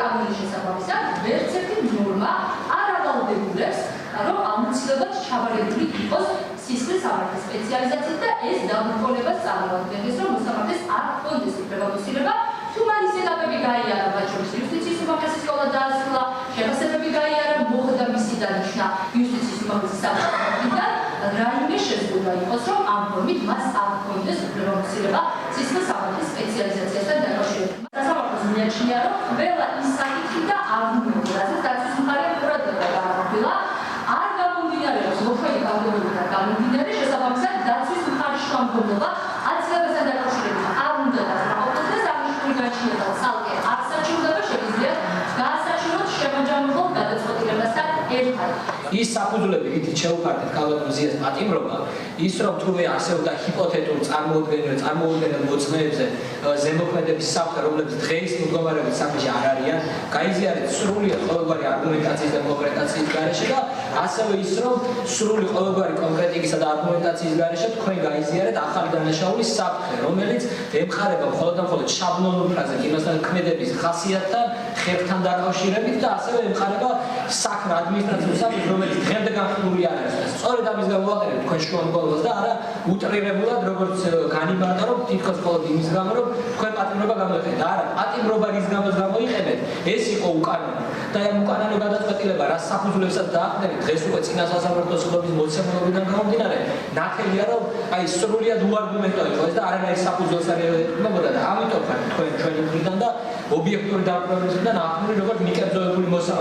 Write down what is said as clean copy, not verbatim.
კანონის შესაბამისად ვერც ერთი ნორმა არ ავალდებულებს, რომ აუცილებლად ჩაბარებული იყოს სისხლის სამართლის სპეციალიზაციით და ეს დაბრკოლებას წარმოადგენდეს, რომ მოსამართლეს არ ჰქონდეს უფლებამოსილება, თუ მან ისე დაბები გაიარა, მათ შორის იუსტიციის უმაღლესი სკოლა დაასრულა, შეფასებები გაიარა, მოხდა მისი დანიშვნა იუსტიციის უმაღლესი სასამართლოდან, რაიმე შეზღუდვა იყოს, რომ ამ ფორმით მას არ ჰქონდეს უფლებამოსილება სისხლის სამართლის სპეციალიზაციასთან დაკავშირებით. სასამართლოს მიაჩნია, რომ ყველა ის საკითხი და არგუმენტი, რაზეც დაცვის მხარე ყურადღება გააჩნია, არ გამომდინარეობს მოქმედი კანონიდან გამომდინარე, შესაბამისად დაცვის მხარის შუამდგომლობა აცილებასთან დაკავშირებით არ უნდა დაკავდეს, აღნიშნული გაჩნდება ცალკე არ საჭიროება შეგვიძლია გაასაჭიროთ შემაჯამებულ გადაწყვეტილებასთან ერთად. ის საფუძვლები, რითიც შეუხარდეთ კანონის ზიას პატიმრობა, ის რომ თურმე არსებობდა ჰიპოთეტურ წარმოუდგენელ მოწმეებზე ზემოქმედების საფრთხე, რომლებიც დღეის მდგომარეობით სამში არ არიან, გაიზიარეთ სრულად ყოველგვარი არგუმენტაციის და კონკრეტაციის გარეშე და ასევე ის რომ სრული ყოველგვარი კონკრეტიკისა და არგუმენტაციის გარეშე თქვენ გაიზიარეთ ახალი დანაშაულის საფრთხე, რომელიც ემყარება მხოლოდ და მხოლოდ შაბლონურ ფრაზად იმასთან ქმედების ხასიათთან, ხერხთან დაკავშირებით და ასევე ემყარება საქმე ადმინისტრაციულ საფრთხეს, რომელიც დღემდე განხილული არ არის. სწორედ ამის გამო ვაყენებ თქვენ შუამდგომლობას და არა უტრირებულად როგორც განიმარტა, რომ თითქოს მხოლოდ იმის გამო, რომ თქვენ პატიმრობა გამოიყენეთ. არა, პატიმრობა რის გამოც გამოიყენეთ, ეს იყო უკანონო. და ამ უკანონო გადაწყვეტილება რა საფუძვლებსაც დაახდენით, დღეს უკვე წინა სასამართლოს ხილობის მოცემულობიდან გამომდინარე, ნათელია, რომ აი სრულიად უარგუმენტო იყო ეს და არანაირ საფუძველს არ ეყრდნობოდა და ამიტომ თქვენ ჩვენი მხრიდან და ობიექტური დაკვირვებისგან ახმური როგორც მიკერძოებული მოსამართლე